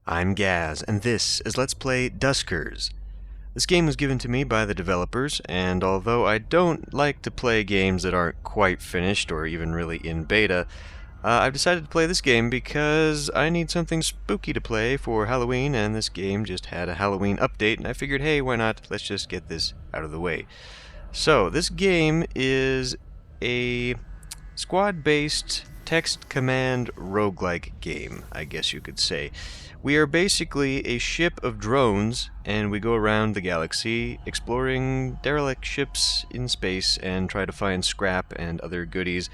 I'm Gaz, and this is Let's Play Duskers. This game was given to me by the developers, and although I don't like to play games that aren't quite finished or even really in beta, I've decided to play this game because I need something spooky to play for Halloween, and this game just had a Halloween update, and I figured, hey, why not? Let's just get this out of the way. So, this game is a squad-based text command roguelike game, I guess you could say. We are basically a ship of drones, and we go around the galaxy exploring derelict ships in space and try to find scrap and other goodies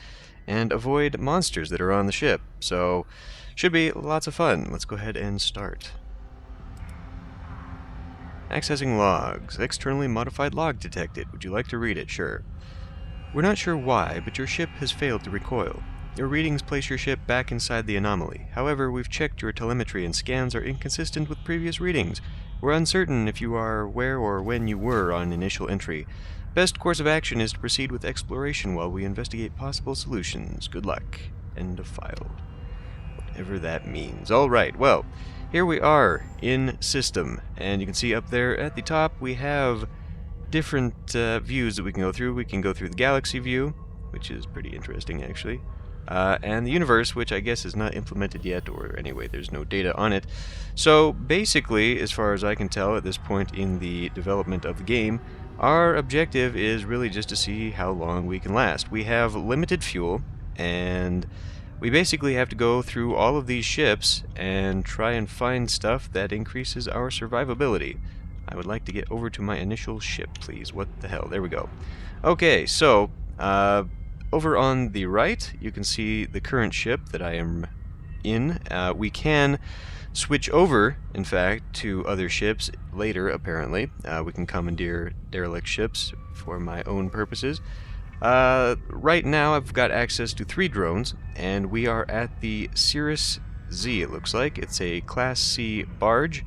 and avoid monsters that are on the ship. So, should be lots of fun. Let's go ahead and start. Accessing logs. Externally modified log detected. Would you like to read it? Sure. We're not sure why, but your ship has failed to recoil. Your readings place your ship back inside the anomaly. However, we've checked your telemetry and scans are inconsistent with previous readings. We're uncertain if you are where or when you were on initial entry. Best course of action is to proceed with exploration while we investigate possible solutions. Good luck. End of file. Whatever that means. Alright, well, here we are in system, and you can see up there at the top we have different views that we can go through. We can go through the galaxy view, which is pretty interesting actually. And the universe, which I guess is not implemented yet, or anyway, there's no data on it. So basically, as far as I can tell at this point in the development of the game, our objective is really just to see how long we can last. We have limited fuel, and we basically have to go through all of these ships and try and find stuff that increases our survivability. I would like to get over to my initial ship, please. What the hell? There we go. Okay, so, over on the right, you can see the current ship that I am in. We can switch over, in fact, to other ships later, apparently. We can commandeer derelict ships for my own purposes. Right now, I've got access to 3 drones, and we are at the Cirrus Z, it looks like. It's a Class C barge.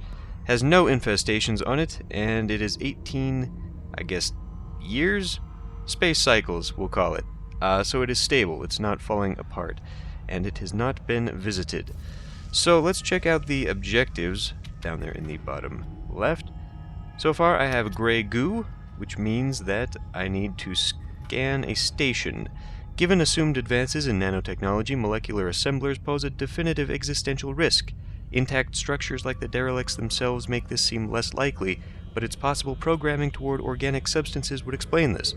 Has no infestations on it, and it is 18, I guess, years? Space cycles, we'll call it. So it is stable, it's not falling apart, and it has not been visited. So let's check out the objectives down there in the bottom left. So far I have gray goo, which means that I need to scan a station. Given assumed advances in nanotechnology, molecular assemblers pose a definitive existential risk. Intact structures like the derelicts themselves make this seem less likely, but it's possible programming toward organic substances would explain this.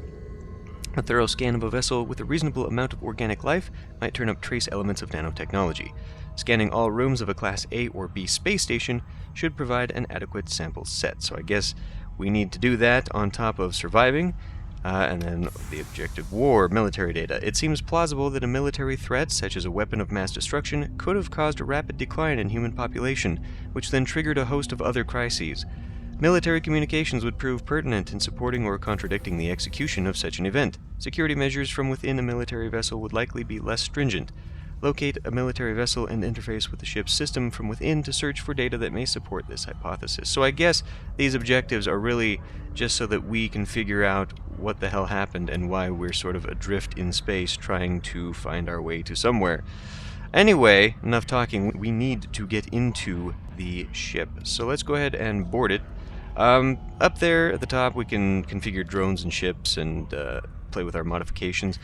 A thorough scan of a vessel with a reasonable amount of organic life might turn up trace elements of nanotechnology. Scanning all rooms of a Class A or B space station should provide an adequate sample set. So I guess we need to do that on top of surviving. And then the objective war, military data. It seems plausible that a military threat, such as a weapon of mass destruction, could have caused a rapid decline in human population, which then triggered a host of other crises. Military communications would prove pertinent in supporting or contradicting the execution of such an event. Security measures from within a military vessel would likely be less stringent. Locate a military vessel and interface with the ship's system from within to search for data that may support this hypothesis. So I guess these objectives are really just so that we can figure out what the hell happened and why we're sort of adrift in space trying to find our way to somewhere. Anyway, enough talking. We need to get into the ship. So let's go ahead and board it. Up there at the top we can configure drones and ships and play with our modifications.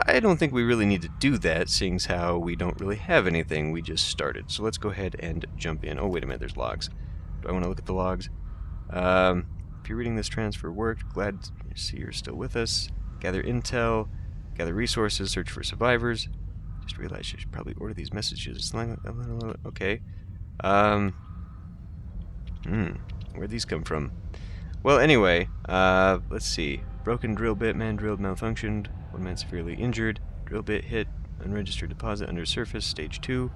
I don't think we really need to do that, seeing as how we don't really have anything. We just started. So let's go ahead and jump in. Oh, wait a minute, there's logs. Do I want to look at the logs? If you're reading this transfer worked, glad to see you're still with us. Gather intel, gather resources, search for survivors. Just realized I should probably order these messages. Okay. Where'd these come from? Well, anyway, let's see. Broken drill bit, man drilled, malfunctioned. One man severely injured. Drill bit hit. Unregistered deposit under surface. Stage 2.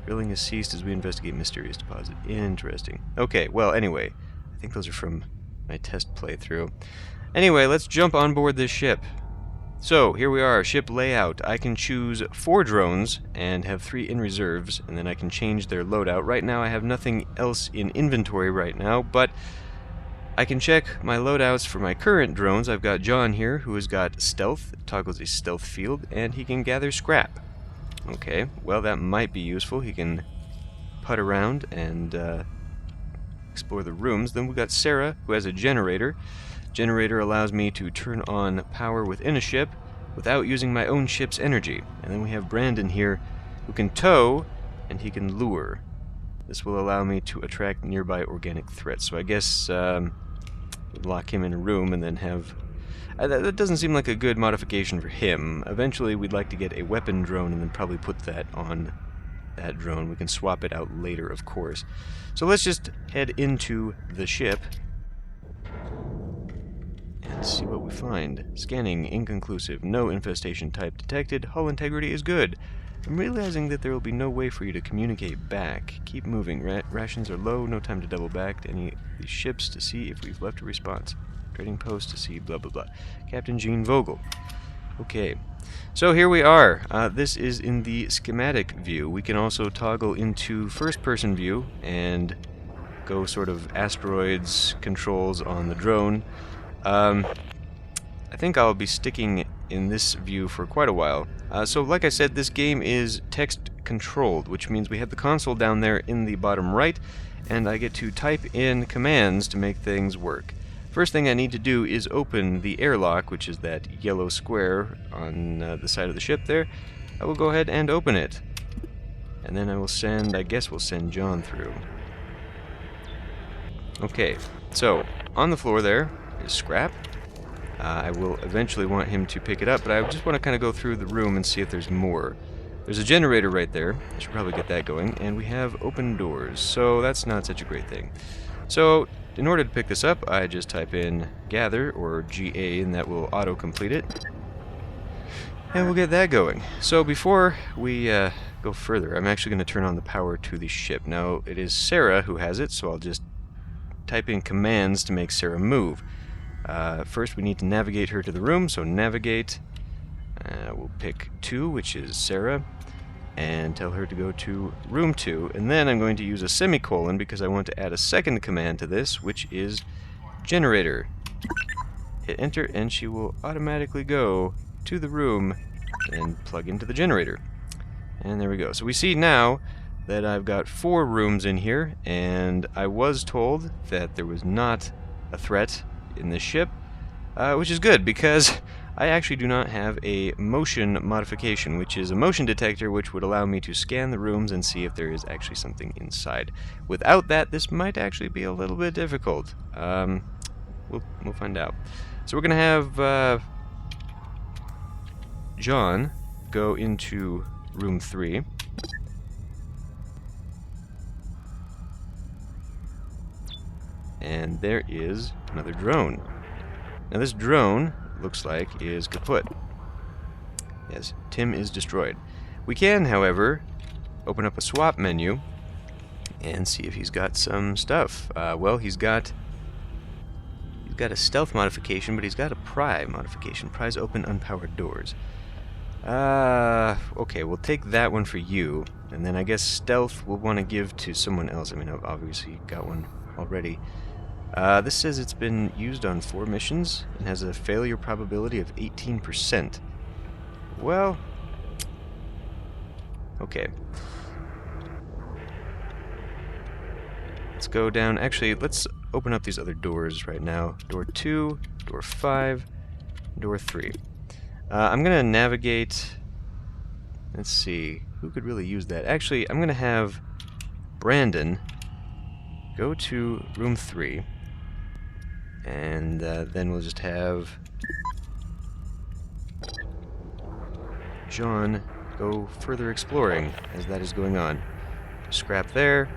Drilling has ceased as we investigate mysterious deposit. Interesting. Okay, well, anyway. I think those are from my test playthrough. Anyway, let's jump on board this ship. So, here we are. Ship layout. I can choose 4 drones and have 3 in reserves, and then I can change their loadout. Right now I have nothing else in inventory right now, but I can check my loadouts for my current drones. I've got John here, who has got stealth, toggles a stealth field, and he can gather scrap. Okay, well that might be useful. He can putt around and explore the rooms. Then we've got Sarah, who has a generator. Generator allows me to turn on power within a ship without using my own ship's energy. And then we have Brandon here, who can tow, and he can lure. This will allow me to attract nearby organic threats. So I guess lock him in a room and then have... that doesn't seem like a good modification for him. Eventually we'd like to get a weapon drone and then probably put that on that drone. We can swap it out later, of course. So let's just head into the ship and see what we find. Scanning inconclusive. No infestation type detected. Hull integrity is good. I'm realizing that there will be no way for you to communicate back. Keep moving. Rations are low. No time to double back to any of these ships to see if we've left a response. Trading post to see blah blah blah. Captain Gene Vogel. Okay. So here we are. This is in the schematic view. We can also toggle into first-person view and go sort of asteroids controls on the drone. I think I'll be sticking in this view for quite a while. So like I said, this game is text controlled, which means we have the console down there in the bottom right, and I get to type in commands to make things work. First thing I need to do is open the airlock, which is that yellow square on the side of the ship there. I will go ahead and open it. And then I will send, I guess we'll send John through. Okay, so on the floor there is scrap. I will eventually want him to pick it up, but I just want to kind of go through the room and see if there's more. There's a generator right there. I should probably get that going. And we have open doors, so that's not such a great thing. So in order to pick this up, I just type in gather, or GA, and that will auto-complete it. And we'll get that going. So before we go further, I'm actually going to turn on the power to the ship. Now, it is Sarah who has it, so I'll just type in commands to make Sarah move. First, we need to navigate her to the room, so navigate. We'll pick 2, which is Sarah, and tell her to go to room 2. And then I'm going to use a semicolon because I want to add a second command to this, which is generator. Hit enter, and she will automatically go to the room and plug into the generator. And there we go. So we see now that I've got 4 rooms in here, and I was told that there was not a threat in this ship, which is good because I actually do not have a motion modification, which is a motion detector which would allow me to scan the rooms and see if there is actually something inside. Without that, this might actually be a little bit difficult. We'll find out. So we're going to have John go into room 3. And there is another drone. Now this drone, looks like, is kaput. Yes, Tim is destroyed. We can, however, open up a swap menu and see if he's got some stuff. Well, he's got a stealth modification, but he's got a pry modification. Pry's open unpowered doors. Okay, we'll take that one for you, and then I guess stealth we'll want to give to someone else. I mean, I've obviously got one already. This says it's been used on 4 missions and has a failure probability of 18%. Well, okay. Let's go down. Actually, let's open up these other doors right now. Door 2, door 5, door 3. I'm going to navigate. Let's see. Who could really use that? Actually, I'm going to have Brandon go to room 3. And then we'll just have John go further exploring as that is going on. Scrap there.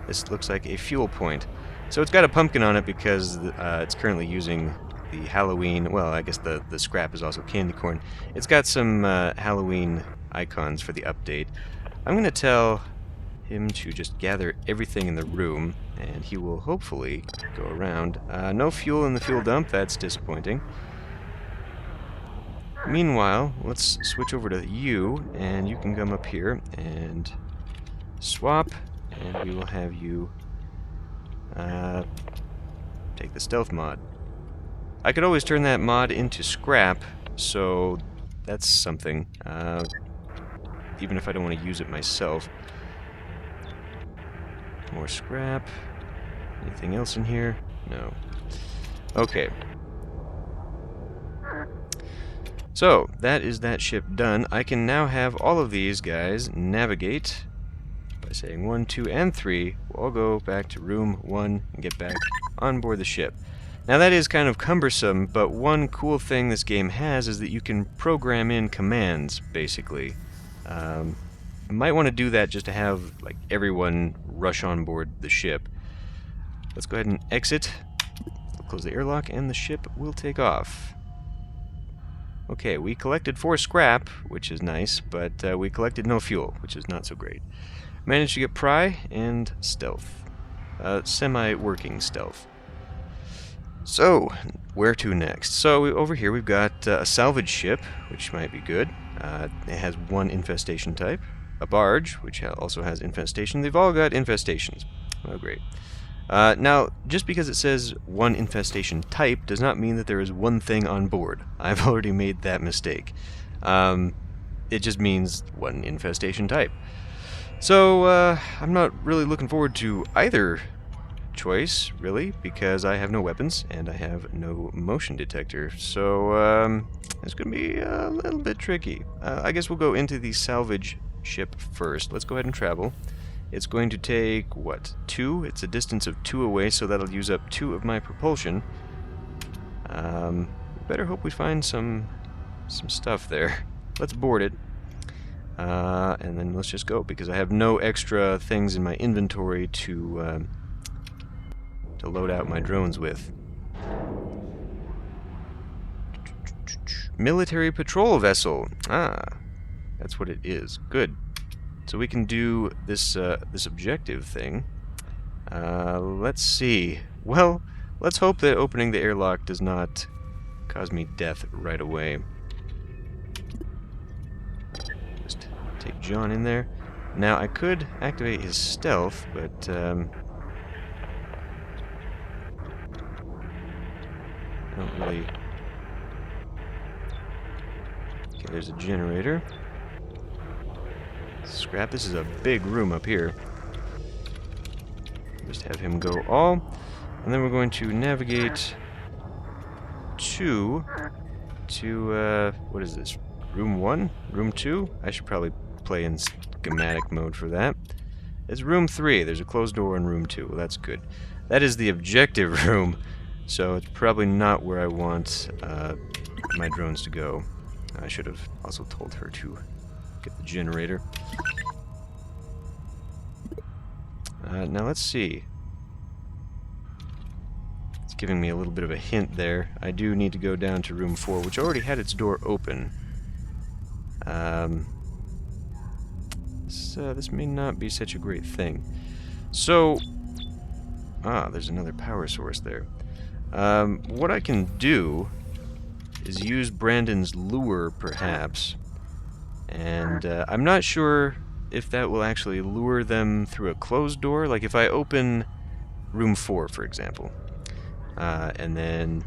This looks like a fuel point. So it's got a pumpkin on it because it's currently using the Halloween... Well, I guess the scrap is also candy corn. It's got some Halloween icons for the update. I'm going to tell him to just gather everything in the room, and he will hopefully go around. No fuel in the fuel dump, that's disappointing. Meanwhile, let's switch over to you, and you can come up here and swap, and we will have you take the stealth mod. I could always turn that mod into scrap, so that's something, even if I don't want to use it myself. more scrap. Anything else in here? No. Okay. So, that is that ship done. I can now have all of these guys navigate by saying 1, 2, and 3. We'll all go back to room 1 and get back on board the ship. Now that is kind of cumbersome, but one cool thing this game has is that you can program in commands, basically. You might want to do that just to have like everyone rush on board the ship. Let's go ahead and exit. We'll close the airlock and the ship will take off. Okay, we collected 4 scrap, which is nice, but we collected no fuel, which is not so great. Managed to get pry and stealth. Semi-working stealth. So, where to next? So, over here we've got a salvage ship, which might be good. It has 1 infestation type. A barge, which also has infestation. They've all got infestations. Oh, great. Now, just because it says 1 infestation type does not mean that there is 1 thing on board. I've already made that mistake. It just means 1 infestation type. So, I'm not really looking forward to either choice, really, because I have no weapons and I have no motion detector. So, it's going to be a little bit tricky. I guess we'll go into the salvage ship first. Let's go ahead and travel. It's going to take, what, 2? It's a distance of 2 away, so that'll use up 2 of my propulsion. Better hope we find some stuff there. Let's board it. And then let's just go, because I have no extra things in my inventory to load out my drones with. Military patrol vessel. Ah, that's what it is. Good. So we can do this this objective thing. Let's see. Well, let's hope that opening the airlock does not cause me death right away. Just take John in there. Now I could activate his stealth, but I don't really. Okay, there's a generator. Scrap, this is a big room up here. Just have him go all. And then we're going to navigate to what is this? Room 1? Room 2? I should probably play in schematic mode for that. It's room 3. There's a closed door in room 2. Well, that's good. That is the objective room, so it's probably not where I want my drones to go. I should have also told her to get the generator. Now let's see. It's giving me a little bit of a hint there. I do need to go down to room 4, which already had its door open. This may not be such a great thing. So, there's another power source there. What I can do is use Brandon's lure, perhaps. And I'm not sure if that will actually lure them through a closed door. Like if I open room 4, for example, and then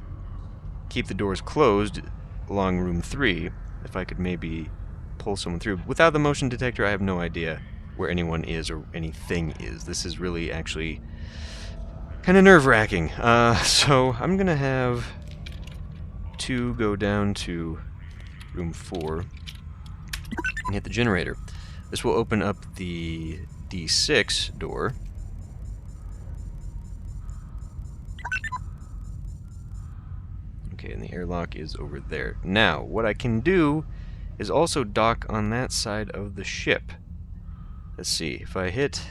keep the doors closed along room 3, if I could maybe pull someone through. Without the motion detector, I have no idea where anyone is or anything is. This is really actually kind of nerve-wracking. So I'm going to have 2 go down to room 4 and hit the generator. This will open up the D6 door. Okay, and the airlock is over there. Now, what I can do is also dock on that side of the ship. Let's see, if I hit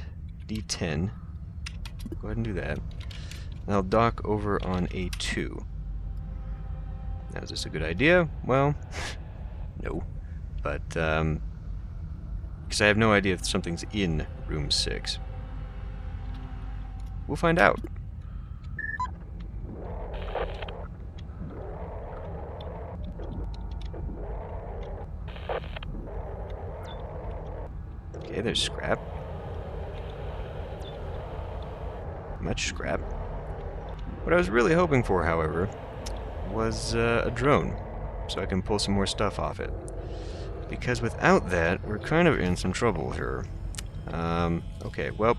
D10, go ahead and do that, and I'll dock over on A2. Now, is this a good idea? Well, no. But, because I have no idea if something's in room 6. We'll find out. Okay, there's scrap. Much scrap. What I was really hoping for, however, was a drone, so I can pull some more stuff off it. Because without that, we're kind of in some trouble here. Okay, well,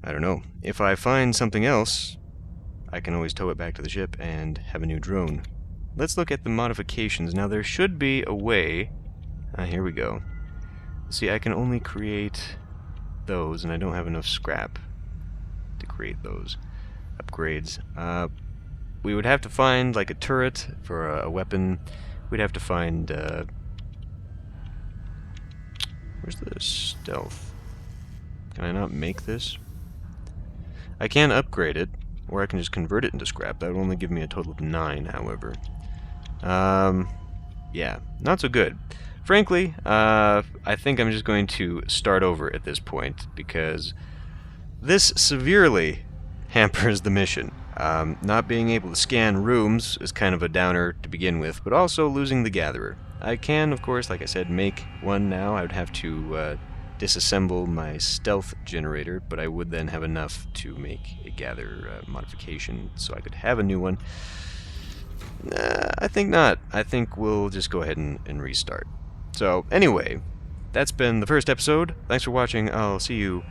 I don't know. If I find something else, I can always tow it back to the ship and have a new drone. Let's look at the modifications. Now, there should be a way... here we go. See, I can only create those, and I don't have enough scrap to create those upgrades. We would have to find, like, a turret for a weapon. We'd have to find, where's the stealth? Can I not make this? I can upgrade it, or I can just convert it into scrap. That would only give me a total of 9, however. Yeah, not so good. Frankly, I think I'm just going to start over at this point, because this severely hampers the mission. Not being able to scan rooms is kind of a downer to begin with, but also losing the Gatherer. I can, of course, like I said, make one now. I would have to disassemble my stealth generator, but I would then have enough to make a Gather modification, so I could have a new one. I think not. I think we'll just go ahead and restart. So, anyway, that's been the first episode. Thanks for watching. I'll see you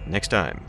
next time.